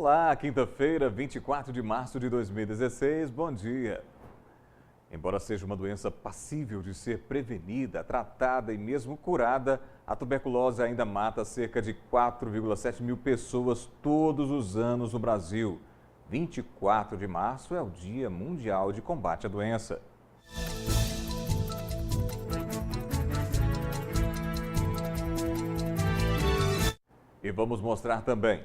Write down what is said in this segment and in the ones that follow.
Olá, quinta-feira, 24 de março de 2016, bom dia. Embora seja uma doença passível de ser prevenida, tratada e mesmo curada, a tuberculose ainda mata cerca de 4,7 mil pessoas todos os anos no Brasil. 24 de março é o Dia Mundial de Combate à Doença. E vamos mostrar também.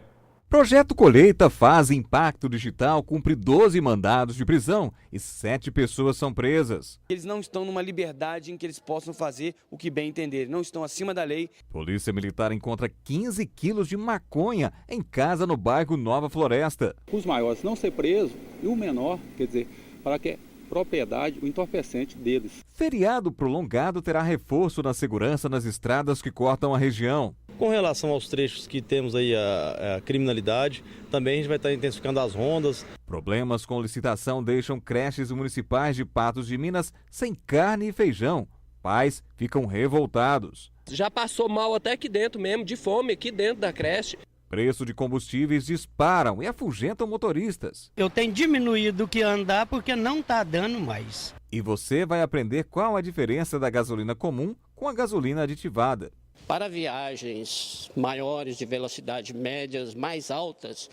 Projeto Colheita faz impacto digital, cumpre 12 mandados de prisão e 7 pessoas são presas. Eles não estão numa liberdade em que eles possam fazer o que bem entenderem, não estão acima da lei. Polícia Militar encontra 15 quilos de maconha em casa no bairro Nova Floresta. Os maiores não ser presos e o menor, quer dizer, para que propriedade, o entorpecente deles. Feriado prolongado terá reforço na segurança nas estradas que cortam a região. Com relação aos trechos que temos aí a criminalidade, também a gente vai estar intensificando as rondas. Problemas com licitação deixam creches municipais de Patos de Minas sem carne e feijão. Pais ficam revoltados. Já passou mal até aqui dentro mesmo, de fome, aqui dentro da creche. Preço de combustíveis disparam e afugentam motoristas. Eu tenho diminuído o que andar porque não está dando mais. E você vai aprender qual a diferença da gasolina comum com a gasolina aditivada. Para viagens maiores, de velocidade médias, mais altas,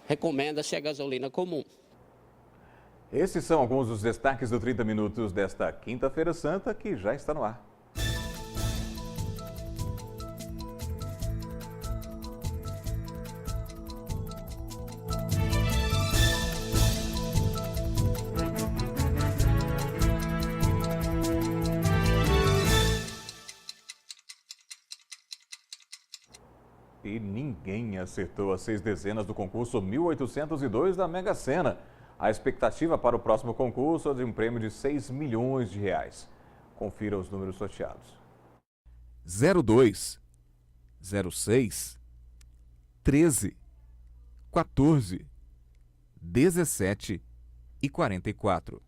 recomenda-se a gasolina comum. Esses são alguns dos destaques do 30 Minutos desta Quinta-feira Santa, que já está no ar. E ninguém acertou as 6 dezenas do concurso 1802 da Mega Sena. A expectativa para o próximo concurso é de um prêmio de 6 milhões de reais. Confira os números sorteados. 02, 06, 13, 14, 17 e 44.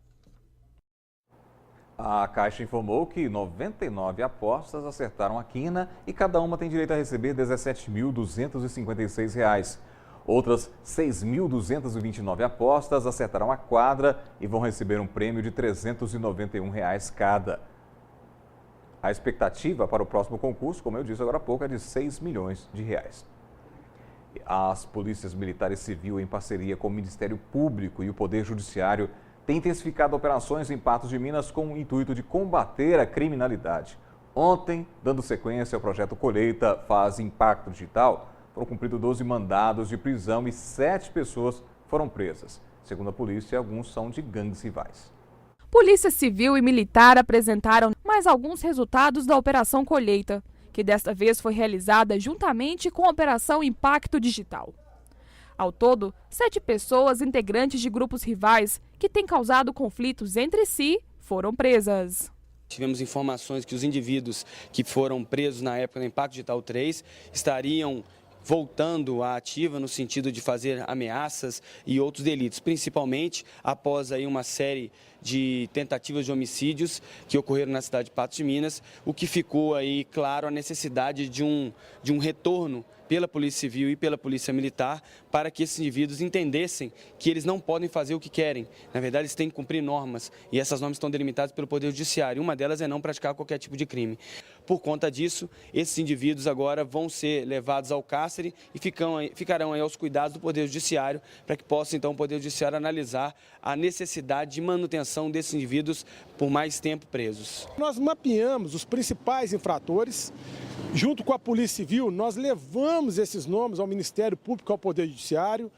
A Caixa informou que 99 apostas acertaram a quina e cada uma tem direito a receber R$ 17.256. Outras 6.229 apostas acertaram a quadra e vão receber um prêmio de R$ 391 cada. A expectativa para o próximo concurso, como eu disse agora há pouco, é de 6 milhões de reais. As polícias militares civil, em parceria com o Ministério Público e o Poder Judiciário, tem intensificado operações em Patos de Minas com o intuito de combater a criminalidade. Ontem, dando sequência ao projeto Colheita Faz Impacto Digital, foram cumpridos 12 mandados de prisão e 7 pessoas foram presas. Segundo a polícia, alguns são de gangues rivais. Polícia Civil e Militar apresentaram mais alguns resultados da Operação Colheita, que desta vez foi realizada juntamente com a Operação Impacto Digital. Ao todo, 7 pessoas integrantes de grupos rivais que têm causado conflitos entre si foram presas. Tivemos informações que os indivíduos que foram presos na época do Impacto Digital 3 estariam voltando à ativa no sentido de fazer ameaças e outros delitos, principalmente após aí uma série de tentativas de homicídios que ocorreram na cidade de Patos de Minas, o que ficou aí claro a necessidade de um retorno pela Polícia Civil e pela Polícia Militar para que esses indivíduos entendessem que eles não podem fazer o que querem. Na verdade, eles têm que cumprir normas e essas normas estão delimitadas pelo Poder Judiciário. Uma delas é não praticar qualquer tipo de crime. Por conta disso, esses indivíduos agora vão ser levados ao cárcere e ficarão aí aos cuidados do Poder Judiciário para que possa então o Poder Judiciário analisar a necessidade de manutenção desses indivíduos por mais tempo presos. Nós mapeamos os principais infratores. Junto com a Polícia Civil, nós levamos esses nomes ao Ministério Público, ao Poder Judiciário,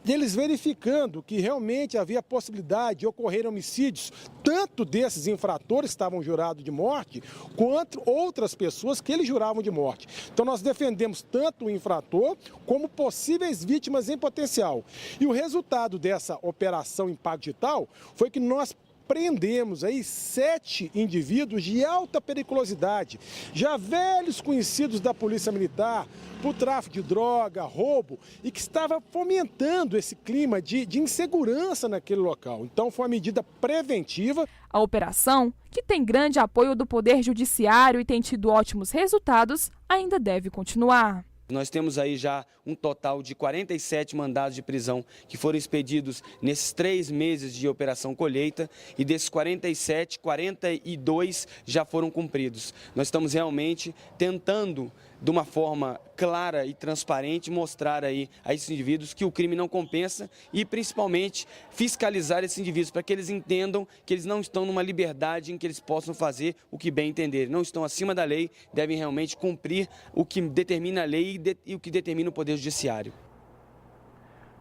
eles verificando que realmente havia possibilidade de ocorrer homicídios, tanto desses infratores que estavam jurados de morte, quanto outras pessoas que eles juravam de morte. Então nós defendemos tanto o infrator como possíveis vítimas em potencial. E o resultado dessa operação Impacto Digital foi que nós prendemos aí 7 indivíduos de alta periculosidade, já velhos conhecidos da Polícia Militar, por tráfico de droga, roubo, e que estava fomentando esse clima de insegurança naquele local. Então foi uma medida preventiva. A operação, que tem grande apoio do Poder Judiciário e tem tido ótimos resultados, ainda deve continuar. Nós temos aí já um total de 47 mandados de prisão que foram expedidos nesses 3 meses de Operação Colheita e desses 47, 42 já foram cumpridos. Nós estamos realmente tentando, de uma forma clara e transparente, mostrar aí a esses indivíduos que o crime não compensa e, principalmente, fiscalizar esses indivíduos para que eles entendam que eles não estão numa liberdade em que eles possam fazer o que bem entenderem. Não estão acima da lei, devem realmente cumprir o que determina a lei e o que determina o Poder Judiciário.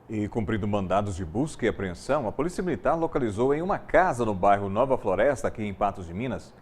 E cumprindo mandados de busca e apreensão, a Polícia Militar localizou em uma casa no bairro Nova Floresta, aqui em Patos de Minas,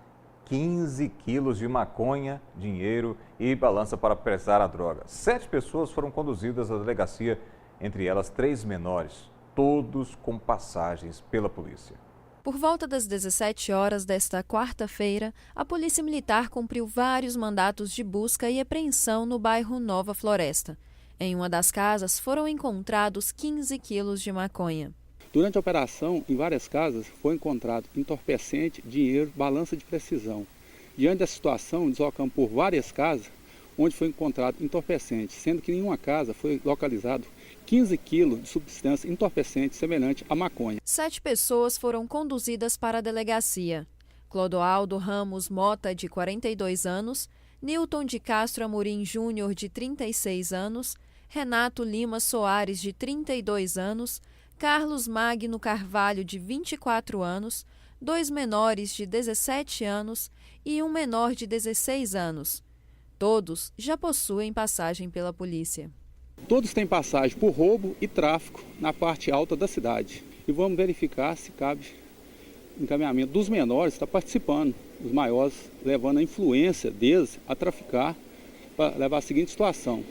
15 quilos de maconha, dinheiro e balança para pesar a droga. 7 pessoas foram conduzidas à delegacia, entre elas 3 menores, todos com passagens pela polícia. Por volta das 17 horas desta quarta-feira, a Polícia Militar cumpriu vários mandados de busca e apreensão no bairro Nova Floresta. Em uma das casas foram encontrados 15 quilos de maconha. Durante a operação, em várias casas, foi encontrado entorpecente, dinheiro, balança de precisão. Diante da situação, deslocamos por várias casas, onde foi encontrado entorpecente, sendo que em uma casa foi localizado 15 quilos de substância entorpecente semelhante à maconha. 7 pessoas foram conduzidas para a delegacia. Clodoaldo Ramos Mota, de 42 anos, Nilton de Castro Amorim Júnior, de 36 anos, Renato Lima Soares, de 32 anos, Carlos Magno Carvalho, de 24 anos, 2 menores de 17 anos e um menor de 16 anos. Todos já possuem passagem pela polícia. Todos têm passagem por roubo e tráfico na parte alta da cidade. E vamos verificar se cabe encaminhamento dos menores, está participando, os maiores levando a influência deles a traficar para levar a seguinte situação: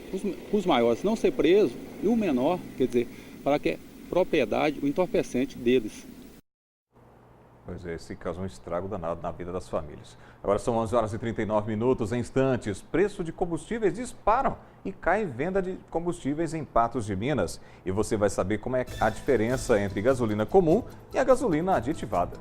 os maiores não ser presos e o menor, quer dizer, para que propriedade, o entorpecente deles. Pois é, esse caso é um estrago danado na vida das famílias. Agora são 11 horas e 39 minutos, em instantes. Preço de combustíveis disparam e cai venda de combustíveis em Patos de Minas. E você vai saber como é a diferença entre gasolina comum e a gasolina aditivada.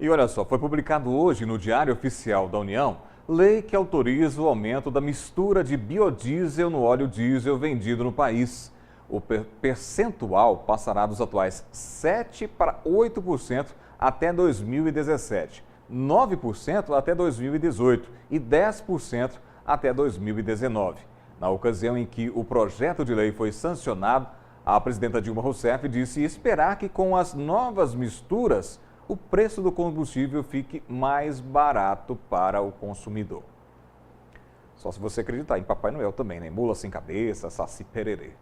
E olha só, foi publicado hoje no Diário Oficial da União lei que autoriza o aumento da mistura de biodiesel no óleo diesel vendido no país. O percentual passará dos atuais 7% para 8% até 2017, 9% até 2018 e 10% até 2019. Na ocasião em que o projeto de lei foi sancionado, a presidenta Dilma Rousseff disse esperar que com as novas misturas o preço do combustível fique mais barato para o consumidor. Só se você acreditar em Papai Noel também, né? Mula sem cabeça, saci pererê.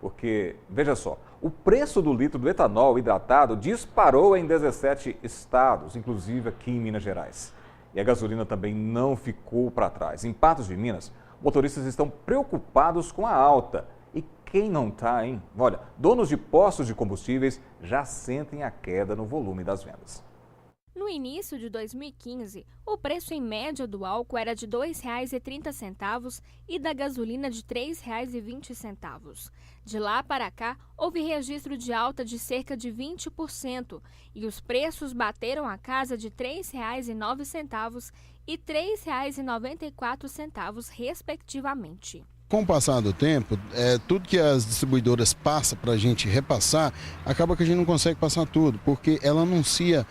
Porque, veja só, o preço do litro do etanol hidratado disparou em 17 estados, inclusive aqui em Minas Gerais. E a gasolina também não ficou para trás. Em Patos de Minas, motoristas estão preocupados com a alta. E quem não está, hein? Olha, donos de postos de combustíveis já sentem a queda no volume das vendas. No início de 2015, o preço em média do álcool era de R$ 2,30 e da gasolina de R$ 3,20. De lá para cá, houve registro de alta de cerca de 20% e os preços bateram a casa de R$ 3,09 e R$ 3,94, respectivamente. Com o passar do tempo, tudo que as distribuidoras passam para a gente repassar, acaba que a gente não consegue passar tudo, porque ela anuncia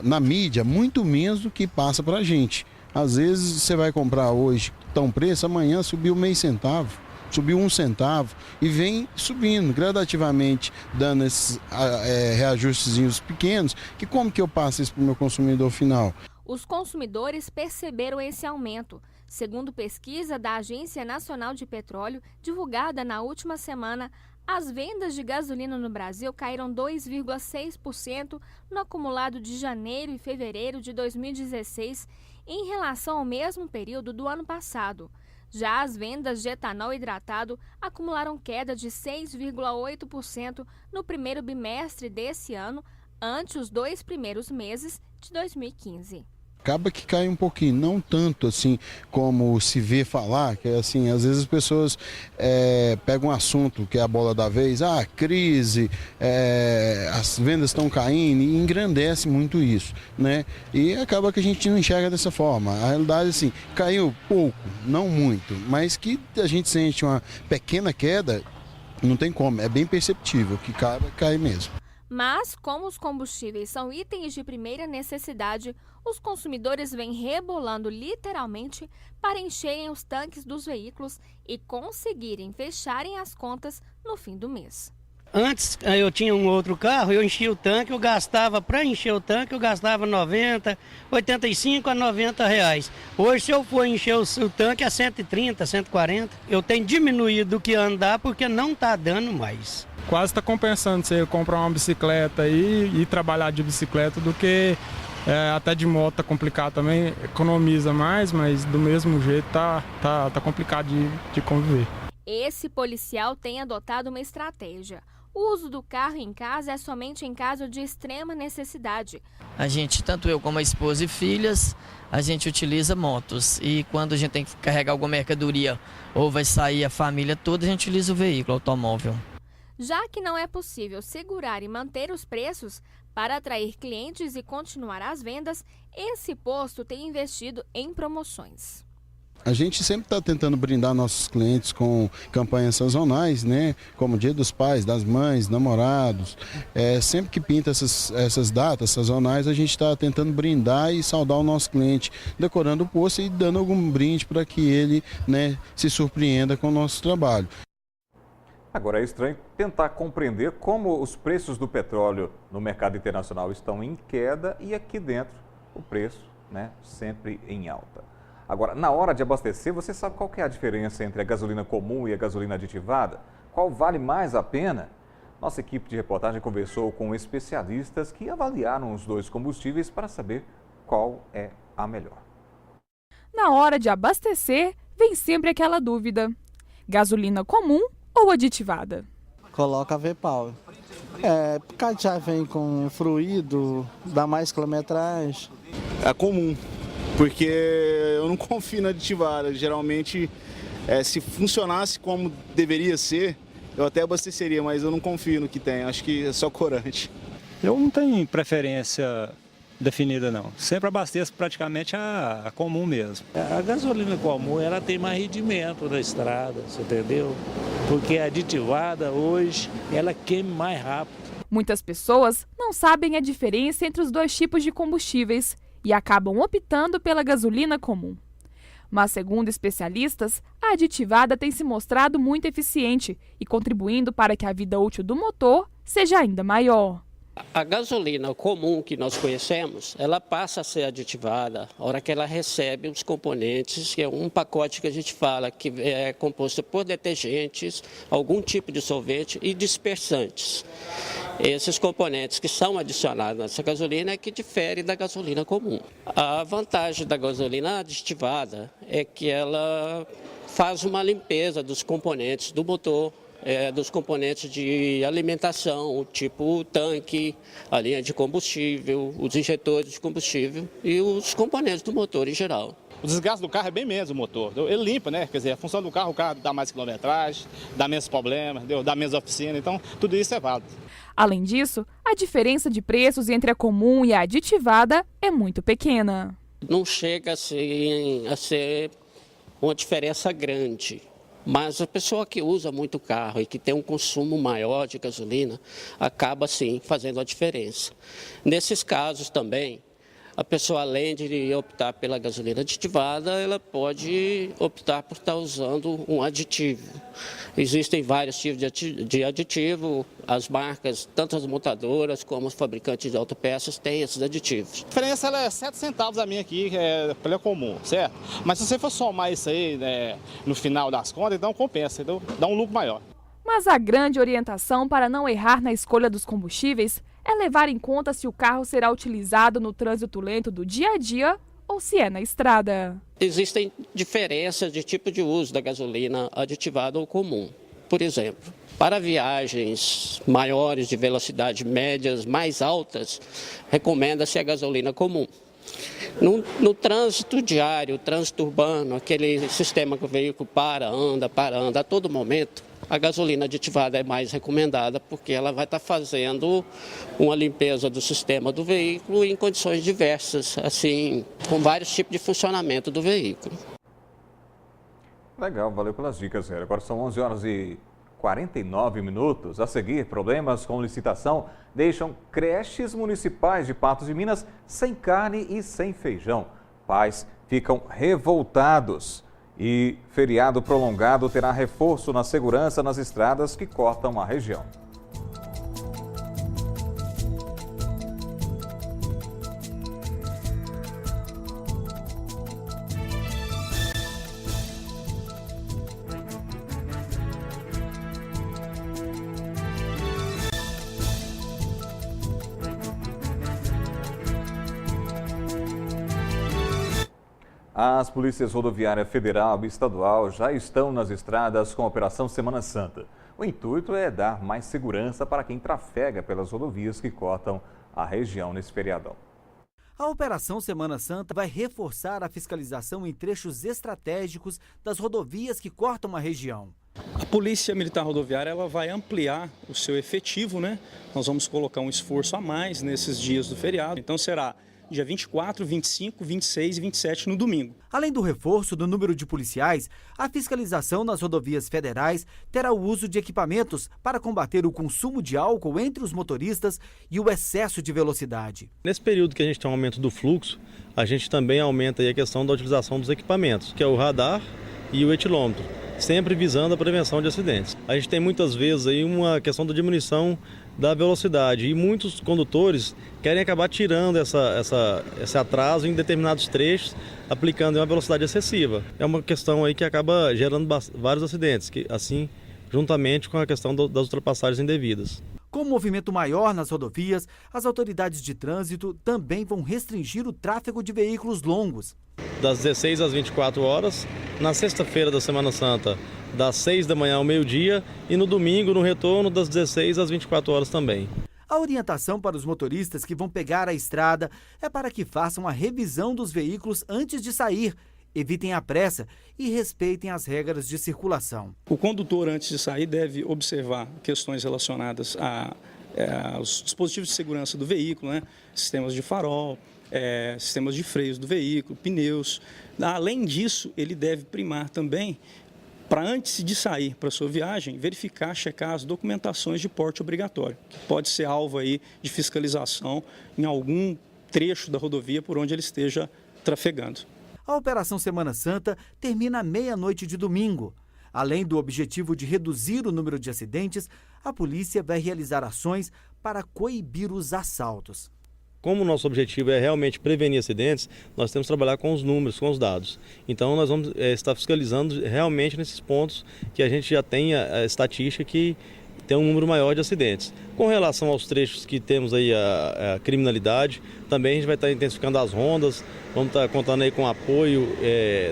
na mídia muito menos do que passa para a gente. Às vezes você vai comprar hoje tão preço, amanhã subiu meio centavo, subiu 1 centavo e vem subindo gradativamente, dando esses reajustezinhos pequenos, que como que eu passo isso para o meu consumidor final? Os consumidores perceberam esse aumento. Segundo pesquisa da Agência Nacional de Petróleo, divulgada na última semana, as vendas de gasolina no Brasil caíram 2,6% no acumulado de janeiro e fevereiro de 2016 em relação ao mesmo período do ano passado. Já as vendas de etanol hidratado acumularam queda de 6,8% no primeiro bimestre desse ano, ante os 2 primeiros meses de 2015. Acaba que cai um pouquinho, não tanto assim como se vê falar, que é assim, às vezes as pessoas pegam um assunto que é a bola da vez, crise, as vendas estão caindo e engrandece muito isso, né? E acaba que a gente não enxerga dessa forma. A realidade assim, caiu pouco, não muito, mas que a gente sente uma pequena queda, não tem como, é bem perceptível que cai mesmo. Mas, como os combustíveis são itens de primeira necessidade, os consumidores vêm rebolando literalmente para encherem os tanques dos veículos e conseguirem fecharem as contas no fim do mês. Antes eu tinha um outro carro, eu enchia o tanque, para encher o tanque eu gastava 90, 85 a 90 reais. Hoje se eu for encher o tanque é 130, 140. Eu tenho diminuído do que andar porque não está dando mais. Quase está compensando você comprar uma bicicleta e trabalhar de bicicleta do que até de moto tá complicado também, economiza mais, mas do mesmo jeito tá complicado de conviver. Esse policial tem adotado uma estratégia. O uso do carro em casa é somente em caso de extrema necessidade. A gente, tanto eu como a esposa e filhas, a gente utiliza motos. E quando a gente tem que carregar alguma mercadoria ou vai sair a família toda, a gente utiliza o veículo, automóvel. Já que não é possível segurar e manter os preços, para atrair clientes e continuar as vendas, esse posto tem investido em promoções. A gente sempre está tentando brindar nossos clientes com campanhas sazonais, né? Como Dia dos Pais, das Mães, Namorados. Sempre que pinta essas datas sazonais, a gente está tentando brindar e saudar o nosso cliente, decorando o posto e dando algum brinde para que ele, né, se surpreenda com o nosso trabalho. Agora é estranho tentar compreender como os preços do petróleo no mercado internacional estão em queda e aqui dentro o preço, né, sempre em alta. Agora, na hora de abastecer, você sabe qual que é a diferença entre a gasolina comum e a gasolina aditivada? Qual vale mais a pena? Nossa equipe de reportagem conversou com especialistas que avaliaram os dois combustíveis para saber qual é a melhor. Na hora de abastecer, vem sempre aquela dúvida: gasolina comum ou aditivada? Coloca a V-Power. Porque já vem com fluido, dá mais quilometragem. É comum, porque eu não confio na aditivada. Geralmente, se funcionasse como deveria ser, eu até abasteceria, mas eu não confio no que tem. Acho que é só corante. Eu não tenho preferência definida, não. Sempre abasteço praticamente a comum mesmo. A gasolina comum, ela tem mais rendimento na estrada, você entendeu? Porque a aditivada hoje, ela queima mais rápido. Muitas pessoas não sabem a diferença entre os dois tipos de combustíveis e acabam optando pela gasolina comum. Mas, segundo especialistas, a aditivada tem se mostrado muito eficiente e contribuindo para que a vida útil do motor seja ainda maior. A gasolina comum que nós conhecemos, ela passa a ser aditivada a hora que ela recebe os componentes, que é um pacote que a gente fala que é composto por detergentes, algum tipo de solvente e dispersantes. Esses componentes que são adicionados nessa gasolina é que difere da gasolina comum. A vantagem da gasolina aditivada é que ela faz uma limpeza dos componentes do motor, dos componentes de alimentação, tipo o tanque, a linha de combustível, os injetores de combustível e os componentes do motor em geral. O desgaste do carro é bem menos o motor. Ele limpa, né? Quer dizer, a função do carro, o carro dá mais quilometragem, dá menos problemas, dá menos oficina, então tudo isso é válido. Além disso, a diferença de preços entre a comum e a aditivada é muito pequena. Não chega assim, a ser uma diferença grande. Mas a pessoa que usa muito carro e que tem um consumo maior de gasolina, acaba sim fazendo a diferença. Nesses casos também, a pessoa, além de optar pela gasolina aditivada, ela pode optar por estar usando um aditivo. Existem vários tipos de aditivo, as marcas, tanto as montadoras como os fabricantes de autopeças têm esses aditivos. A diferença é 7 centavos a minha aqui, que é pela comum, certo? Mas se você for somar isso aí, né, no final das contas, então compensa, então dá um lucro maior. Mas a grande orientação para não errar na escolha dos combustíveis é levar em conta se o carro será utilizado no trânsito lento do dia a dia ou se é na estrada. Existem diferenças de tipo de uso da gasolina aditivada ou comum. por exemplo, para viagens maiores de velocidade médias, mais altas, recomenda-se a gasolina comum. No trânsito diário, trânsito urbano, aquele sistema que o veículo para, anda a todo momento, a gasolina aditivada é mais recomendada porque ela vai estar fazendo uma limpeza do sistema do veículo em condições diversas, assim, com vários tipos de funcionamento do veículo. Legal, valeu pelas dicas, Zé. Agora são 11 horas e 49 minutos. A seguir, problemas com licitação deixam creches municipais de Patos de Minas sem carne e sem feijão. Pais ficam revoltados. E feriado prolongado terá reforço na segurança nas estradas que cortam a região. As polícias rodoviária federal e estadual já estão nas estradas com a Operação Semana Santa. O intuito é dar mais segurança para quem trafega pelas rodovias que cortam a região nesse feriadão. A Operação Semana Santa vai reforçar a fiscalização em trechos estratégicos das rodovias que cortam a região. A Polícia Militar Rodoviária ela vai ampliar o seu efetivo, né? Nós vamos colocar um esforço a mais nesses dias do feriado. Então será dia 24, 25, 26 e 27 no domingo. Além do reforço do número de policiais, a fiscalização nas rodovias federais terá o uso de equipamentos para combater o consumo de álcool entre os motoristas e o excesso de velocidade. Nesse período que a gente tem um aumento do fluxo, a gente também aumenta aí a questão da utilização dos equipamentos, que é o radar e o etilômetro, sempre visando a prevenção de acidentes. A gente tem muitas vezes aí uma questão da diminuição da velocidade e muitos condutores querem acabar tirando esse atraso em determinados trechos, aplicando uma velocidade excessiva. É uma questão aí que acaba gerando vários acidentes, que, assim, juntamente com a questão das ultrapassagens indevidas. Com um movimento maior nas rodovias, as autoridades de trânsito também vão restringir o tráfego de veículos longos. Das 16 às 24 horas, na sexta-feira da Semana Santa, das 6 da manhã ao meio-dia e no domingo, no retorno, das 16 às 24 horas também. A orientação para os motoristas que vão pegar a estrada é para que façam a revisão dos veículos antes de sair, evitem a pressa e respeitem as regras de circulação. O condutor, antes de sair, deve observar questões relacionadas aos dispositivos de segurança do veículo, né? Sistemas de farol, sistemas de freios do veículo, pneus. Além disso, ele deve primar também, para antes de sair para a sua viagem, verificar, checar as documentações de porte obrigatório, que pode ser alvo aí de fiscalização em algum trecho da rodovia por onde ele esteja trafegando. A Operação Semana Santa termina à meia-noite de domingo. Além do objetivo de reduzir o número de acidentes, a polícia vai realizar ações para coibir os assaltos. Como o nosso objetivo é realmente prevenir acidentes, nós temos que trabalhar com os números, com os dados. Então nós vamos estar fiscalizando realmente nesses pontos que a gente já tem a estatística que tem um número maior de acidentes. Com relação aos trechos que temos aí a criminalidade, também a gente vai estar intensificando as rondas, vamos estar contando aí com o apoio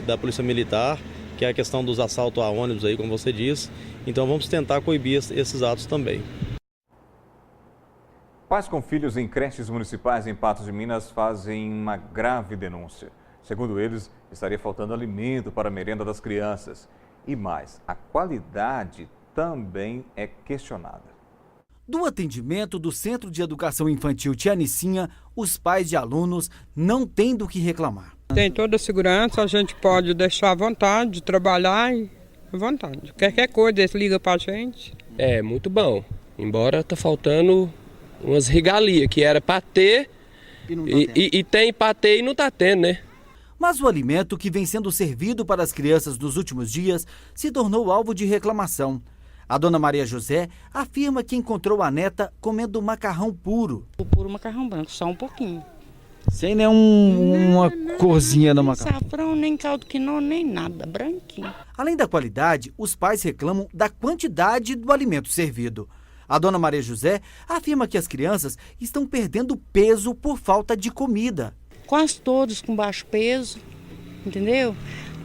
da Polícia Militar, que é a questão dos assaltos a ônibus aí, como você disse. Então vamos tentar coibir esses atos também. Pais com filhos em creches municipais em Patos de Minas fazem uma grave denúncia. Segundo eles, estaria faltando alimento para a merenda das crianças. E mais, a qualidade também é questionada. Do atendimento do Centro de Educação Infantil Tia Nicinha, os pais de alunos não têm do que reclamar. Tem toda a segurança, a gente pode deixar à vontade de trabalhar e à vontade. Qualquer coisa, eles ligam para a gente. É muito bom, embora tá faltando umas regalias que era para ter e tem para ter e não está tendo, né? Mas o alimento que vem sendo servido para as crianças nos últimos dias se tornou alvo de reclamação. A dona Maria José afirma que encontrou a neta comendo macarrão puro. O puro macarrão branco, só um pouquinho. Sem nenhuma corzinha no macarrão. Nem safrão, nem caldo quinoa, nem nada, branquinho. Além da qualidade, os pais reclamam da quantidade do alimento servido. A dona Maria José afirma que as crianças estão perdendo peso por falta de comida. Quase todos com baixo peso, entendeu?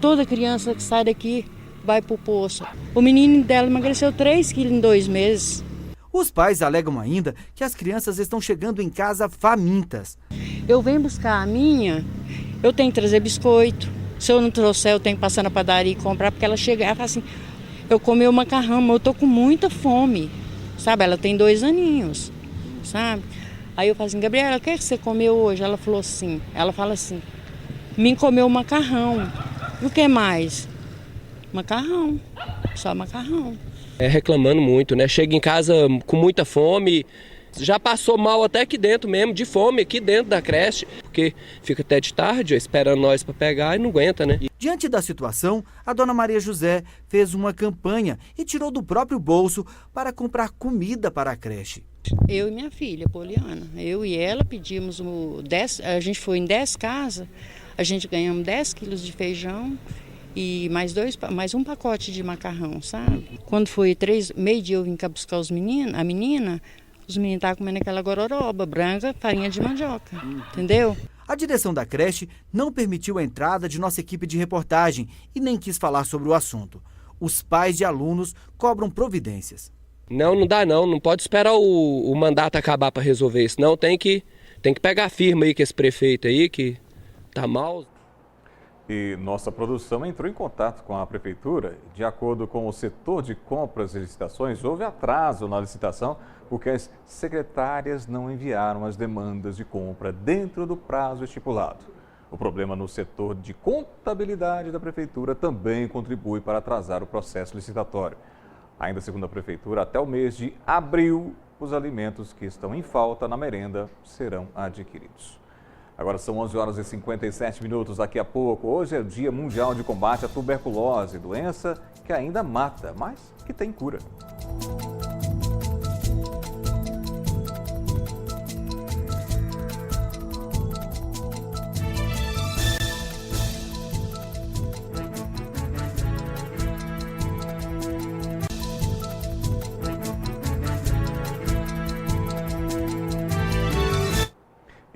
Toda criança que sai daqui vai pro poço. O menino dela emagreceu 3 quilos em 2 meses. Os pais alegam ainda que as crianças estão chegando em casa famintas. Eu venho buscar a minha, eu tenho que trazer biscoito. Se eu não trouxer, eu tenho que passar na padaria e comprar, porque ela chega e fala assim, eu comi o macarrão, mas eu tô com muita fome, sabe? Ela tem 2 aninhos, sabe? Aí eu falo assim, Gabriela, o que você comeu hoje? Ela fala assim, me comeu macarrão. E o que mais? Macarrão, só macarrão. Reclamando muito, né? Chega em casa com muita fome, já passou mal até aqui dentro mesmo, de fome, aqui dentro da creche, porque fica até de tarde esperando nós para pegar e não aguenta, né? Diante da situação, a dona Maria José fez uma campanha e tirou do próprio bolso para comprar comida para a creche. Eu e minha filha, Poliana, eu e ela pedimos, a gente foi em 10 casas, a gente ganhamos 10 quilos de feijão e mais um pacote de macarrão, sabe? Quando foi meio-dia eu vim cá buscar os meninos, os meninos estavam comendo aquela gororoba branca, farinha de mandioca, entendeu? A direção da creche não permitiu a entrada de nossa equipe de reportagem e nem quis falar sobre o assunto. Os pais de alunos cobram providências. Não dá não pode esperar o mandato acabar para resolver isso, não, tem que pegar firme aí com esse prefeito aí que tá mal. E nossa produção entrou em contato com a prefeitura. De acordo com o setor de compras e licitações, houve atraso na licitação porque as secretárias não enviaram as demandas de compra dentro do prazo estipulado. O problema no setor de contabilidade da prefeitura também contribui para atrasar o processo licitatório. Ainda segundo a prefeitura, até o mês de abril, os alimentos que estão em falta na merenda serão adquiridos. Agora são 11h57. Daqui a pouco, hoje é o Dia Mundial de Combate à Tuberculose, doença que ainda mata, mas que tem cura.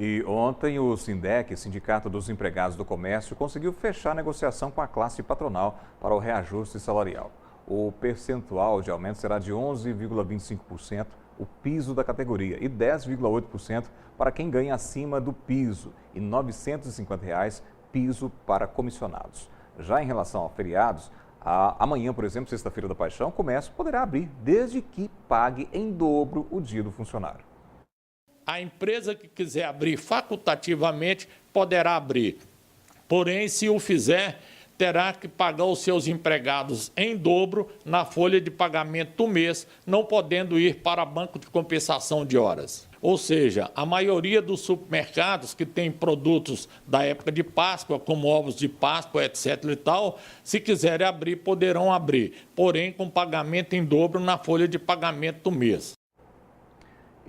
E ontem o SINDEC, Sindicato dos Empregados do Comércio, conseguiu fechar a negociação com a classe patronal para o reajuste salarial. O percentual de aumento será de 11,25%, o piso da categoria, e 10,8% para quem ganha acima do piso e R$ 950 piso para comissionados. Já em relação a feriados, amanhã, por exemplo, Sexta-feira da Paixão, o comércio poderá abrir desde que pague em dobro o dia do funcionário. A empresa que quiser abrir facultativamente poderá abrir. Porém, se o fizer, terá que pagar os seus empregados em dobro na folha de pagamento do mês, não podendo ir para banco de compensação de horas. Ou seja, a maioria dos supermercados que tem produtos da época de Páscoa, como ovos de Páscoa, etc. e tal, se quiserem abrir, poderão abrir, porém com pagamento em dobro na folha de pagamento do mês.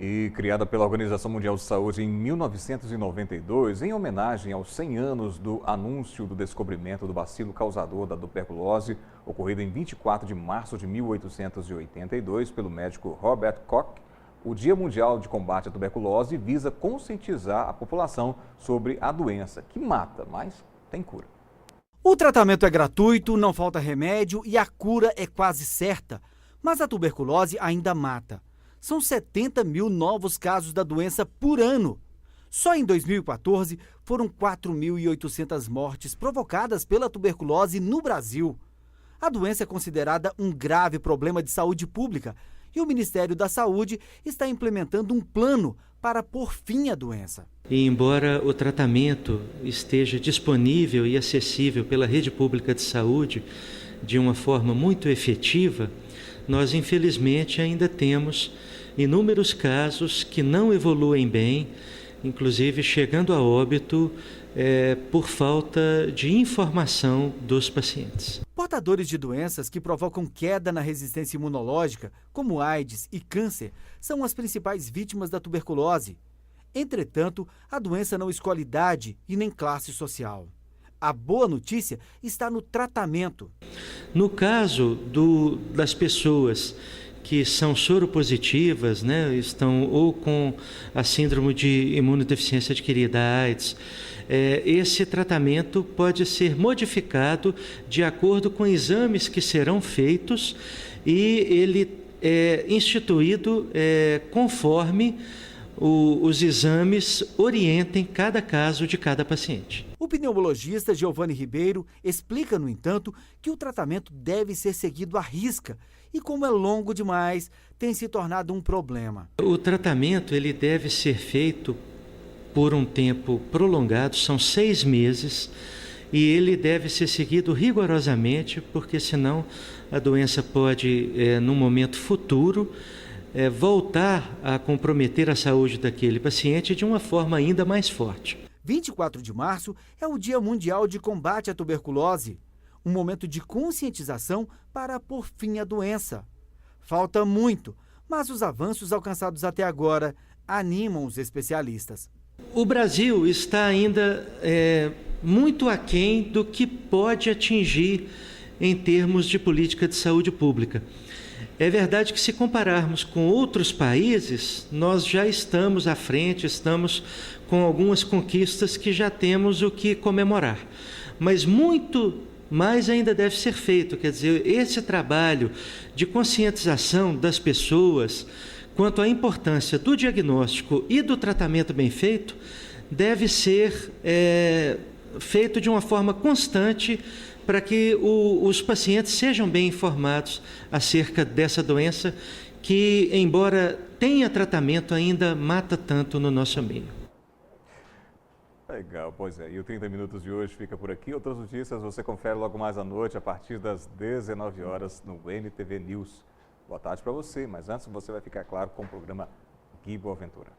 E criada pela Organização Mundial de Saúde em 1992, em homenagem aos 100 anos do anúncio do descobrimento do bacilo causador da tuberculose, ocorrido em 24 de março de 1882 pelo médico Robert Koch, o Dia Mundial de Combate à Tuberculose visa conscientizar a população sobre a doença, que mata, mas tem cura. O tratamento é gratuito, não falta remédio e a cura é quase certa, mas a tuberculose ainda mata. São 70 mil novos casos da doença por ano. Só em 2014, foram 4.800 mortes provocadas pela tuberculose no Brasil. A doença é considerada um grave problema de saúde pública e o Ministério da Saúde está implementando um plano para pôr fim à doença. E embora o tratamento esteja disponível e acessível pela rede pública de saúde de uma forma muito efetiva, nós infelizmente ainda temos inúmeros casos que não evoluem bem, inclusive chegando a óbito por falta de informação dos pacientes. Portadores de doenças que provocam queda na resistência imunológica, como AIDS e câncer, são as principais vítimas da tuberculose. Entretanto, a doença não escolhe idade e nem classe social. A boa notícia está no tratamento. No caso das pessoas que são soropositivas, estão ou com a síndrome de imunodeficiência adquirida, AIDS, esse tratamento pode ser modificado de acordo com exames que serão feitos e ele é instituído conforme os exames orientem cada caso de cada paciente. O pneumologista Giovanni Ribeiro explica, no entanto, que o tratamento deve ser seguido à risca e, como é longo demais, tem se tornado um problema. O tratamento ele deve ser feito por um tempo prolongado, são 6 meses, e ele deve ser seguido rigorosamente, porque senão a doença pode, num momento futuro, voltar a comprometer a saúde daquele paciente de uma forma ainda mais forte. 24 de março é o Dia Mundial de Combate à Tuberculose, um momento de conscientização para pôr fim à doença. Falta muito, mas os avanços alcançados até agora animam os especialistas. O Brasil está ainda muito aquém do que pode atingir em termos de política de saúde pública. É verdade que, se compararmos com outros países, nós já estamos à frente, estamos com algumas conquistas que já temos o que comemorar. Mas muito mais ainda deve ser feito, quer dizer, esse trabalho de conscientização das pessoas quanto à importância do diagnóstico e do tratamento bem feito deve ser feito de uma forma constante para que os pacientes sejam bem informados acerca dessa doença que, embora tenha tratamento, ainda mata tanto no nosso meio. Legal, pois é. E o 30 Minutos de hoje fica por aqui. Outras notícias você confere logo mais à noite, a partir das 19 horas, no NTV News. Boa tarde para você, mas antes você vai ficar, claro, com o programa Gui Boaventura.